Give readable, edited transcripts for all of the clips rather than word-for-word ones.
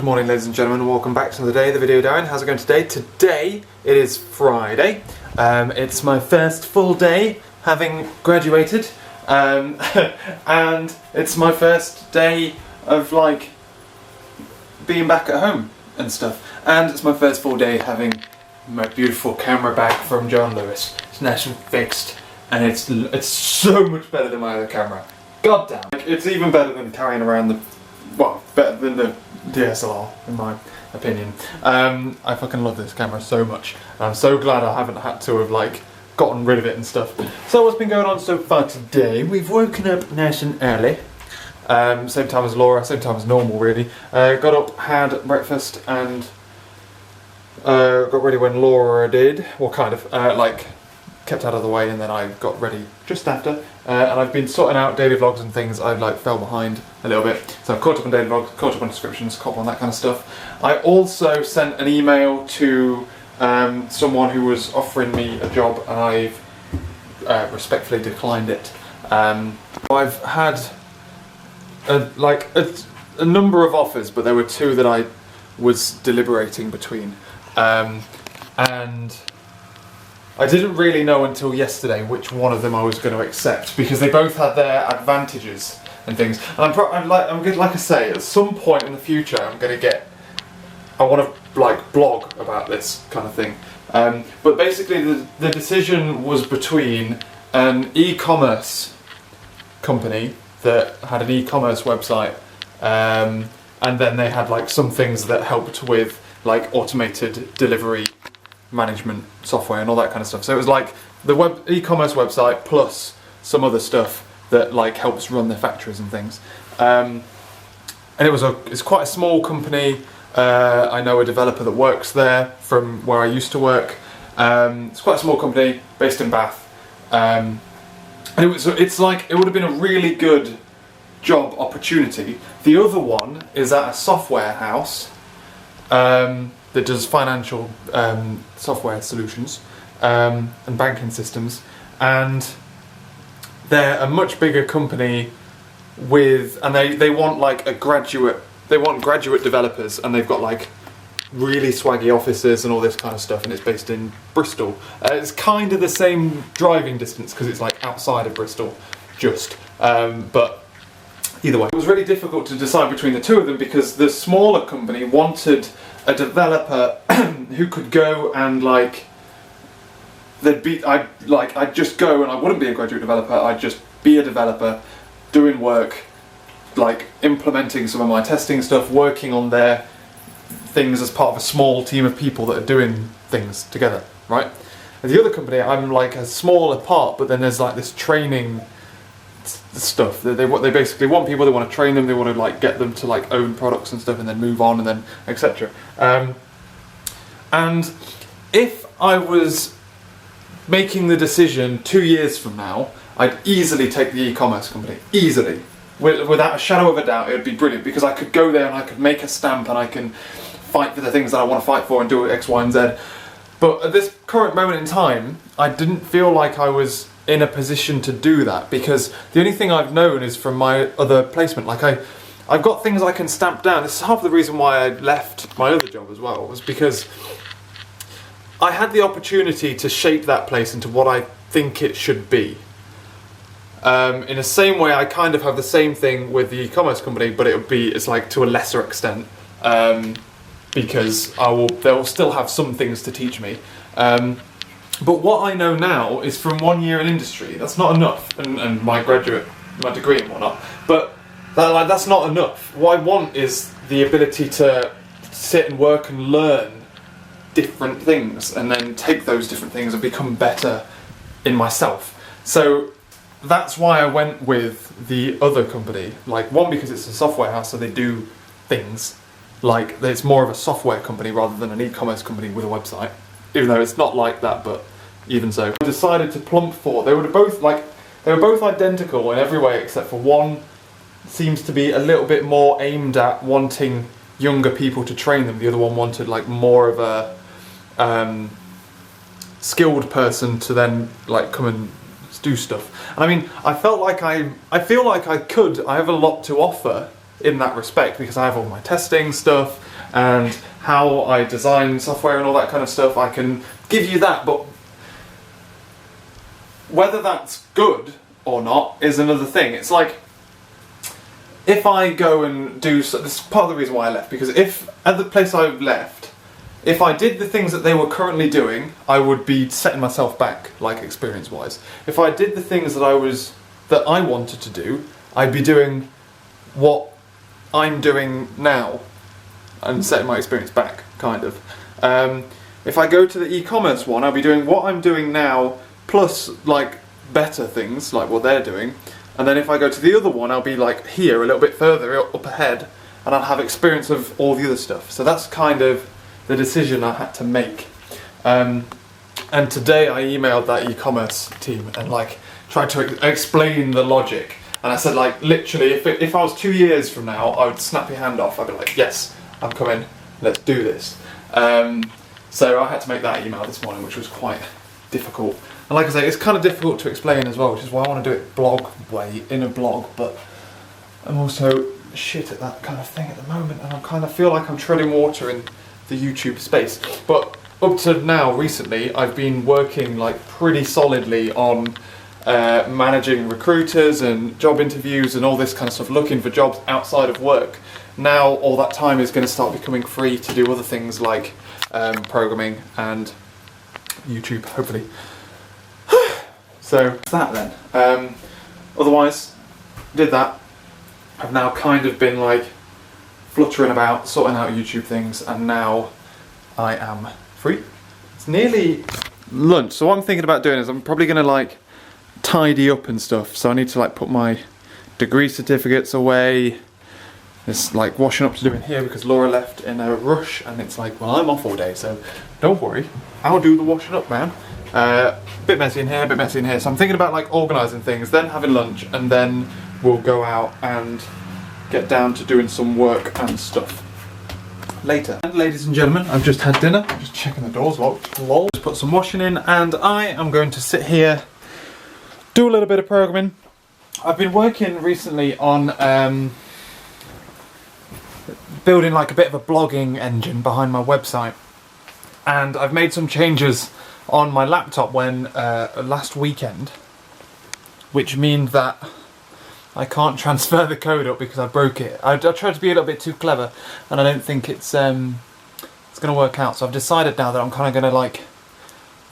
Good morning, ladies and gentlemen, welcome back to another day of the video diary. How's it going today? Today it is Friday. It's my first full day having graduated, and it's my first day of like being back at home and stuff. And it's my first full day having my beautiful camera back from John Lewis. It's nice and fixed, and it's so much better than my other camera. God damn! It's even better than carrying around better than the DSLR, in my opinion. I fucking love this camera so much, and I'm so glad I haven't had to have like gotten rid of it and stuff. So what's been going on so far today? We've woken up nice and early, same time as Laura, same time as normal really. Got up, had breakfast, and got ready when Laura did. Well, kind of, like kept out of the way, and then I got ready just after. And I've been sorting out daily vlogs and things. I like fell behind a little bit, so I've caught up on daily vlogs, caught up on descriptions, caught up on that kind of stuff. I also sent an email to someone who was offering me a job, and I've respectfully declined it. I've had a number of offers, but there were two that I was deliberating between, and I didn't really know until yesterday which one of them I was going to accept, because they both had their advantages and things. And like I say, at some point in the future, I want to like blog about this kind of thing. But basically, the decision was between an e-commerce company that had an e-commerce website, and then they had like some things that helped with like automated delivery management software and all that kind of stuff. So it was like the e-commerce website plus some other stuff that like helps run their factories and things. And it's quite a small company. I know a developer that works there from where I used to work. It's quite a small company based in Bath. And it would have been a really good job opportunity. The other one is at a software house that does financial software solutions and banking systems, and they're a much bigger company and they want like graduate developers, and they've got like really swaggy offices and all this kind of stuff, and it's based in Bristol. It's kind of the same driving distance because it's like outside of Bristol but either way, it was really difficult to decide between the two of them, because the smaller company wanted a developer who could go and like I'd just go, and I wouldn't be a graduate developer, I'd just be a developer doing work, like implementing some of my testing stuff, working on their things as part of a small team of people that are doing things together, right? And the other company, I'm like a smaller part, but then there's like this training stuff. They basically want people, they want to train them, they want to like get them to like own products and stuff, and then move on, and then etc. And if I was making the decision 2 years from now, I'd easily take the e-commerce company, easily, without a shadow of a doubt. It would be brilliant, because I could go there and I could make a stamp, and I can fight for the things that I want to fight for and do X, Y, and Z. But at this current moment in time, I didn't feel like I was in a position to do that, because the only thing I've known is from my other placement. Like I've got things I can stamp down. This is half the reason why I left my other job as well, was because I had the opportunity to shape that place into what I think it should be. In the same way, I kind of have the same thing with the e-commerce company, but it's like to a lesser extent, because they'll still have some things to teach me. But what I know now is from 1 year in industry. That's not enough, and my degree and whatnot. But that's not enough. What I want is the ability to sit and work and learn different things, and then take those different things and become better in myself. So that's why I went with the other company. Like, one, because it's a software house, so they do things like it's more of a software company rather than an e-commerce company with a website. Even though it's not like that, but even so. I decided to plump for, they were both identical in every way, except for one seems to be a little bit more aimed at wanting younger people to train them. The other one wanted like more of a skilled person to then like come and do stuff. And I mean, I feel like I have a lot to offer in that respect, because I have all my testing stuff, and how I design software and all that kind of stuff, I can give you that, but whether that's good or not is another thing. It's like, if I go and do, this is part of the reason why I left, because if, at the place I left, if I did the things that they were currently doing, I would be setting myself back, like experience-wise. If I did the things that I wanted to do, I'd be doing what I'm doing now, and setting my experience back, kind of. If I go to the e-commerce one, I'll be doing what I'm doing now, plus like better things, like what they're doing. And then if I go to the other one, I'll be like here, a little bit further up ahead, and I'll have experience of all the other stuff. So that's kind of the decision I had to make. And today I emailed that e-commerce team and like tried to explain the logic. And I said, like, literally, if I was 2 years from now, I would snap your hand off. I'd be like, yes, I'm coming, let's do this. So I had to make that email this morning, which was quite difficult. And like I say, it's kind of difficult to explain as well, which is why I want to do it blog way, in a blog, but I'm also shit at that kind of thing at the moment, and I kind of feel like I'm treading water in the YouTube space. But up to now, recently, I've been working like pretty solidly on managing recruiters and job interviews and all this kind of stuff, looking for jobs outside of work. Now all that time is going to start becoming free to do other things like programming and YouTube, hopefully. So that then. Otherwise, did that. I've now kind of been like fluttering about, sorting out YouTube things, and now I am free. It's nearly lunch, so what I'm thinking about doing is I'm probably going to like tidy up and stuff, so I need to like put my degree certificates away. There's like washing up to do in here because Laura left in a rush, and it's like, well, I'm off all day, so don't worry, I'll do the washing up, man. Bit messy in here, bit messy in here, so I'm thinking about like organising things, then having lunch, and then we'll go out and get down to doing some work and stuff later. And ladies and gentlemen, I've just had dinner, just checking the doors locked, lol. Just put some washing in, and I am going to sit here, do a little bit of programming. I've been working recently on building like a bit of a blogging engine behind my website, and I've made some changes on my laptop last weekend, which means that I can't transfer the code up because I broke it. I tried to be a little bit too clever, and I don't think it's going to work out. So I've decided now that I'm kind of going to like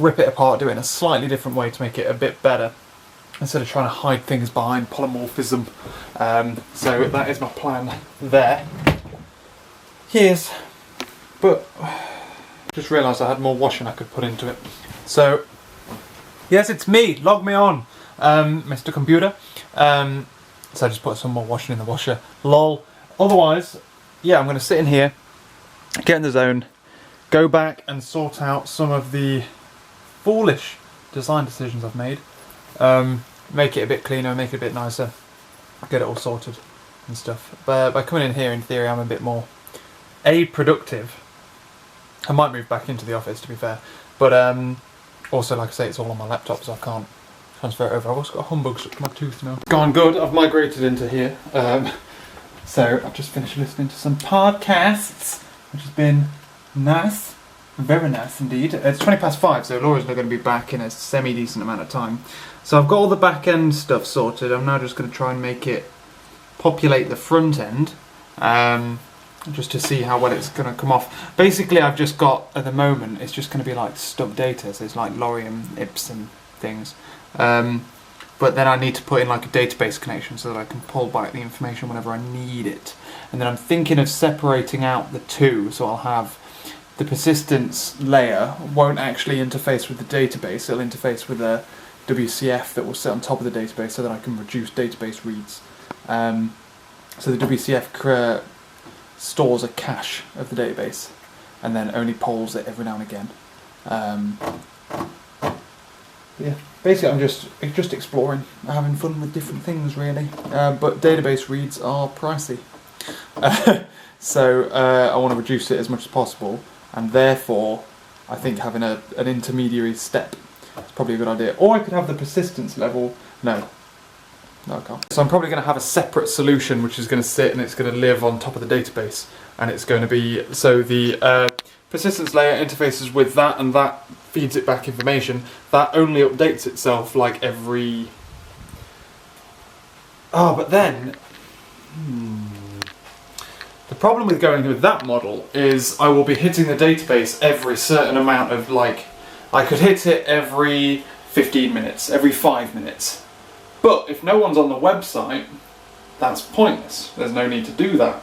rip it apart, do it in a slightly different way to make it a bit better, instead of trying to hide things behind polymorphism. So that is my plan there. Yes, but just realised I had more washing I could put into it. So yes, it's me. Log me on, Mr. Computer. So I just put some more washing in the washer. Lol. Otherwise, yeah, I'm going to sit in here, get in the zone, go back and sort out some of the foolish design decisions I've made. Make it a bit cleaner, make it a bit nicer, get it all sorted and stuff. But by coming in here, in theory, I'm a bit more productive. I might move back into the office, to be fair, but also, like I say, it's all on my laptop, so I can't transfer it over. I've also got a humbug stuck to my tooth now. Gone good. I've migrated into here. So I've just finished listening to some podcasts, which has been nice. Very nice indeed. It's 5:20, so Laura's not going to be back in a semi-decent amount of time. So I've got all the back-end stuff sorted. I'm now just going to try and make it populate the front end, just to see how well it's going to come off. Basically, I've just got, at the moment, it's just going to be like stub data, so it's like lorem ipsum things. But then I need to put in like a database connection so that I can pull back the information whenever I need it. And then I'm thinking of separating out the two, so I'll have the persistence layer won't actually interface with the database, it'll interface with a WCF that will sit on top of the database so that I can reduce database reads. So the WCF stores a cache of the database and then only polls it every now and again. Yeah, basically I'm just exploring, having fun with different things really, but database reads are pricey. So I want to reduce it as much as possible, and therefore I think having an intermediary step is probably a good idea. Or I could have the persistence level. No, I can't. So I'm probably going to have a separate solution which is going to sit and it's going to live on top of the database, and it's going to be, so the persistence layer interfaces with that, and that feeds it back information. That only updates itself like every... Oh, but then... The problem with going with that model is I will be hitting the database every certain amount of, like, I could hit it every 15 minutes, every 5 minutes. But if no one's on the website, that's pointless. There's no need to do that.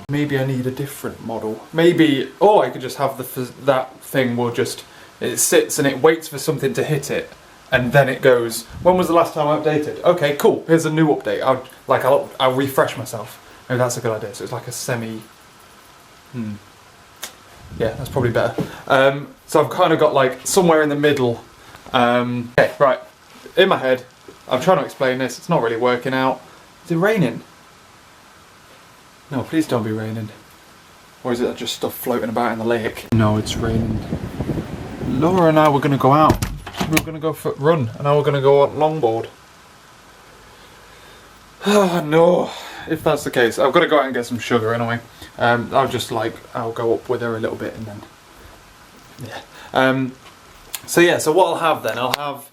Maybe I need a different model. Maybe, or I could just have that thing will just, it sits and it waits for something to hit it, and then it goes, when was the last time I updated? Okay, cool, here's a new update. I'll refresh myself. Maybe that's a good idea. So it's like a semi... Yeah, that's probably better. So I've kind of got like somewhere in the middle. Okay, right. In my head, I'm trying to explain this. It's not really working out. Is it raining? No, please don't be raining. Or is it just stuff floating about in the lake? No, it's raining. Laura and I were going to go out. We were going to go for a run, and now we're going to go on longboard. Oh no. If that's the case, I've got to go out and get some sugar anyway. I'll go up with her a little bit and then... Yeah. So what I'll have then, I'll have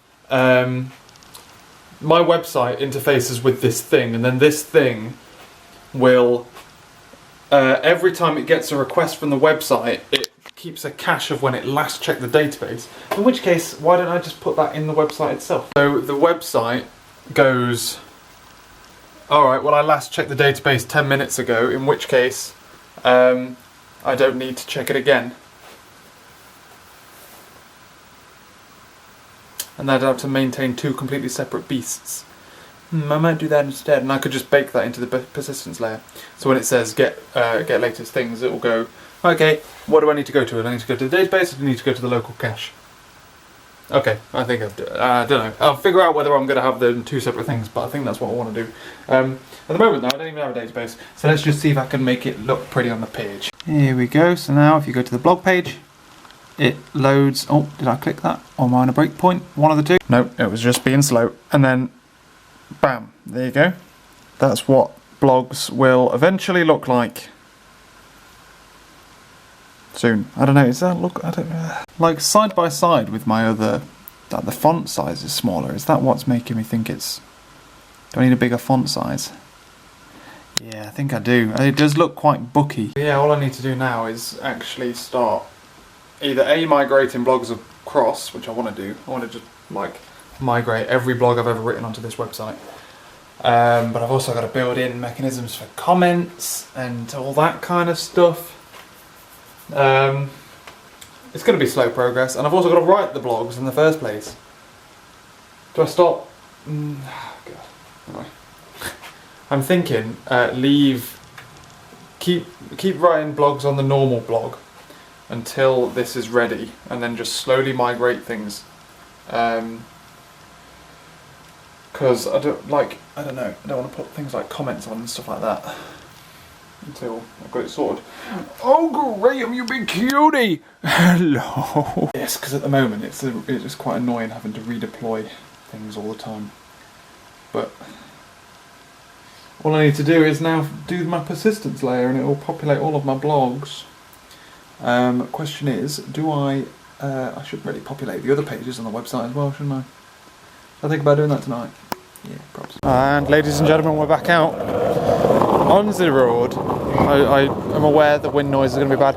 my website interfaces with this thing, and then this thing will, every time it gets a request from the website, it keeps a cache of when it last checked the database. In which case, why don't I just put that in the website itself? So the website goes, alright, well I last checked the database 10 minutes ago, in which case I don't need to check it again. And I'd have to maintain two completely separate beasts. I might do that instead, and I could just bake that into the persistence layer. So when it says get latest things, it will go, okay, what do I need to go to? Do I need to go to the database, or do I need to go to the local cache? Okay, I think I don't know. I'll figure out whether I'm going to have them two separate things, but I think that's what I want to do. At the moment though, I don't even have a database, so let's just see if I can make it look pretty on the page. Here we go. So now if you go to the blog page, it loads. Oh, did I click that? Or am I on a breakpoint? One of the two? No, it was just being slow. And then, bam, there you go. That's what blogs will eventually look like. Soon. I don't know, is that look, I don't know. Like side by side with my other, the font size is smaller. Is that what's making me think it's, do I need a bigger font size? Yeah, I think I do. It does look quite booky. Yeah, all I need to do now is actually start either migrating blogs across, which I want to do. I want to just like migrate every blog I've ever written onto this website. But I've also got to build in mechanisms for comments and all that kind of stuff. It's going to be slow progress, and I've also got to write the blogs in the first place. Do I stop? God. Anyway. I'm thinking keep writing blogs on the normal blog until this is ready, and then just slowly migrate things. Because I don't know, I don't want to put things like comments on and stuff like that until I've got it sorted. Oh Graham, you big cutie! Hello! Yes, because at the moment it's quite annoying having to redeploy things all the time. But all I need to do is now do my persistence layer, and it will populate all of my blogs. Question is, do I should really populate the other pages on the website as well, shouldn't I? I think about doing that tonight. Yeah, probably. And ladies and gentlemen, we're back out on the road. I am aware the wind noise is going to be bad.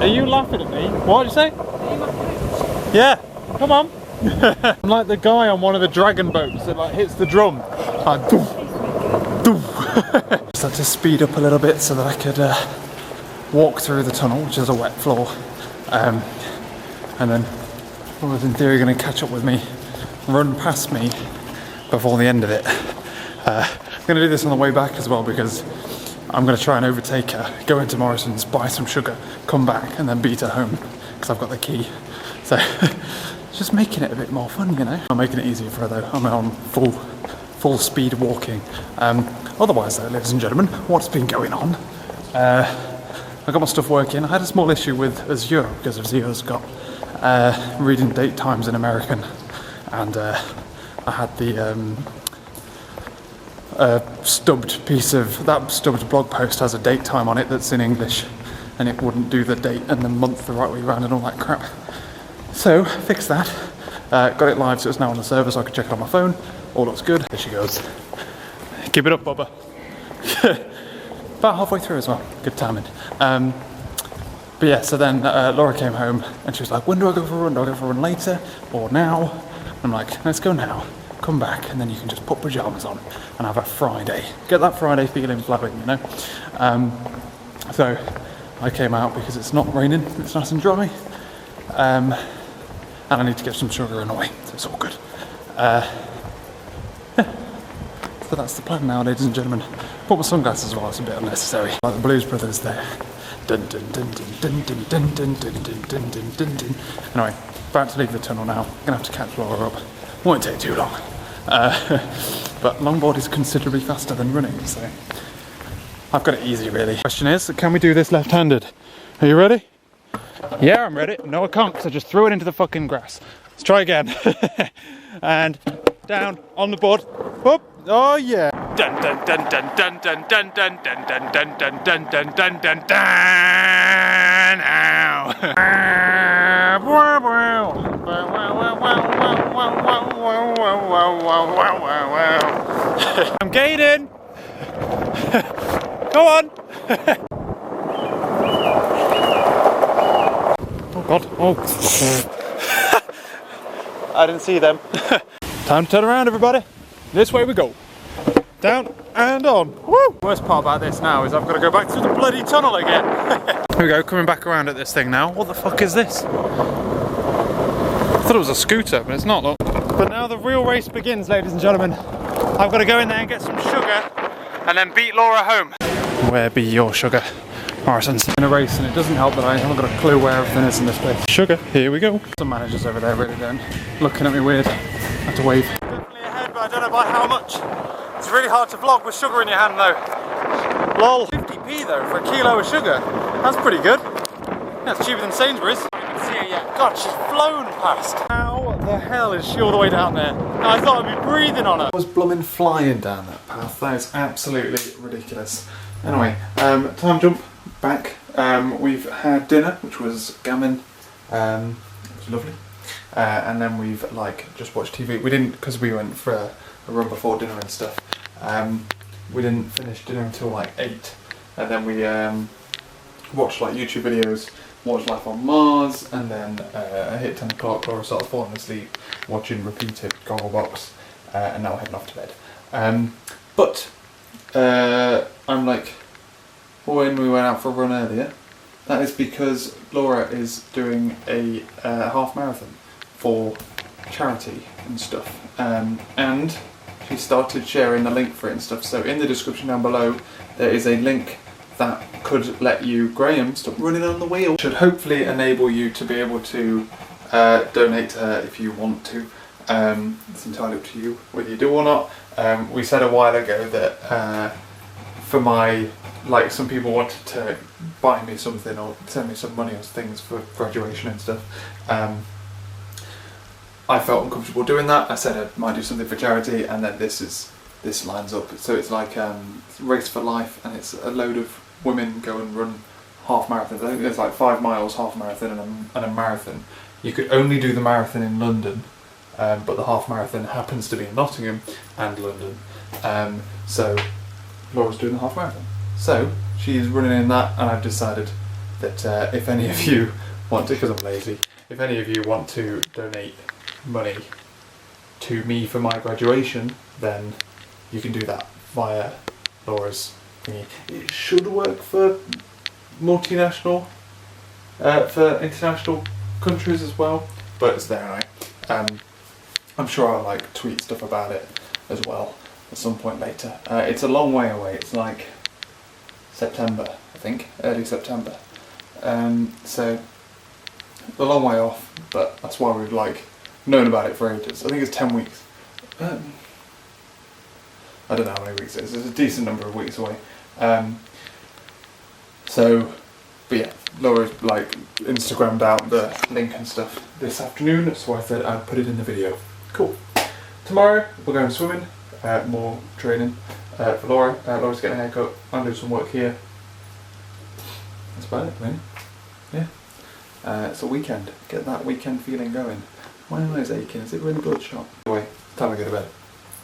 Are you laughing at me? What did you say? Yeah, come on. I'm like the guy on one of the dragon boats that like hits the drum. Like, doof, doof. Just had to speed up a little bit so that I could walk through the tunnel, which is a wet floor. And then I was in theory going to catch up with me, run past me before the end of it. I'm going to do this on the way back as well, because I'm going to try and overtake her, go into Morrison's, buy some sugar, come back and then beat her home, because I've got the key. So just making it a bit more fun, you know. I'm making it easier for her though. I'm on full speed walking. Otherwise though, ladies and gentlemen, what's been going on? I got my stuff working. I had a small issue with Azure, because Azure's got reading date times in American, and I had the a stubbed piece of, that stubbed blog post has a date time on it that's in English, and it wouldn't do the date and the month the right way around and all that crap. So, fixed that, got it live so it's now on the server so I can check it on my phone. All looks good. There she goes. Keep it up, Bubba. About halfway through as well. Good timing. But yeah, so then Laura came home and she was like, when do I go for a run? Do I go for a run later or now? I'm like, let's go now. Come back and then you can just put pyjamas on and have a Friday. Get that Friday feeling flowing, you know? So I came out because it's not raining, it's nice and dry. And I need to get some sugar in the way, so it's all good. Yeah. So that's the plan now, ladies and gentlemen. Put my sunglasses as well, it's a bit unnecessary. Like the Blues Brothers there. Dun dun dun dun dun dun dun dun dun dun dun dun dun. Anyway, about to leave the tunnel now. Gonna have to catch Laura up. Won't take too long. But longboard is considerably faster than running, so I've got it easy really. Question is, can we do this left-handed? Are you ready? Yeah, I'm ready. No, I can't because I just threw it into the fucking grass. Let's try again. And down on the board. Whoop. Oh yeah. Dun dun dun dun dun dun dun dun dun dun dun dun dun dun dun dun dun. Ow. I'm gaining. Go on. Oh God. Oh. I didn't see them. Time to turn around, everybody. This way we go. Down and on. Woo! Worst part about this now is I've got to go back through the bloody tunnel again. Here we go, coming back around at this thing now. What the fuck is this? I thought it was a scooter, but it's not, look. But now the real race begins, ladies and gentlemen. I've got to go in there and get some sugar and then beat Laura home. Where be your sugar, Morrison's? In a race, and it doesn't help that I haven't got a clue where everything is in this place. Sugar, here we go. Some managers over there really don't. Looking at me weird. I have to wave. Definitely ahead, but I don't know by how much. It's really hard to vlog with sugar in your hand though. Lol. 50p though for a kilo of sugar. That's pretty good. That's cheaper than Sainsbury's. I can't even see her yet. God, she's flown past. How the hell is she all the way down there? I thought I'd be breathing on her. I was blooming flying down that path. That is absolutely ridiculous. Anyway, time jump back. We've had dinner, which was gammon. It was lovely. And then we've like just watched TV. We didn't, because we went for a run before dinner and stuff. We didn't finish dinner until like 8, and then we watched like YouTube videos, watched Life on Mars, and then I hit 10 o'clock. Laura started falling asleep, watching repeated Gogglebox, and now heading off to bed. But I'm like, when we went out for a run earlier, that is because Laura is doing a half marathon for charity and stuff, and she started sharing the link for it and stuff. So in the description down below there is a link that could let you, Graham, stop running on the wheel. Should hopefully enable you to be able to donate to her if you want to. It's entirely up to you whether you do or not. We said a while ago that for my, like, some people wanted to buy me something or send me some money or things for graduation and stuff. I felt uncomfortable doing that. I said I might do something for charity, and then this lines up. So it's like Race for Life, and it's a load of women go and run half marathons. I think there's like 5 miles, half marathon, and a marathon. You could only do the marathon in London, but the half marathon happens to be in Nottingham and London. So Laura's doing the half marathon. So she's running in that, and I've decided that if any of you want to, because I'm lazy, if any of you want to donate money to me for my graduation, then you can do that via Laura's thingy. It should work for multinational, for international countries as well, but it's there anyway. I'm sure I'll like tweet stuff about it as well at some point later. It's a long way away. It's like September, I think, early September. So a long way off, but that's why we've like known about it for ages. I think it's 10 weeks. I don't know how many weeks it is. It's a decent number of weeks away. So, but yeah, Laura like Instagrammed out the link and stuff this afternoon, so I said I'd put it in the video. Cool. Tomorrow we're going swimming, more training. for Laura. Laura's getting a haircut. I'm doing some work here. That's about it, really. Yeah. It's a weekend. Get that weekend feeling going. My eye's aching. Is it really bloodshot? Anyway, time to go to bed.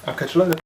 I'll catch you later.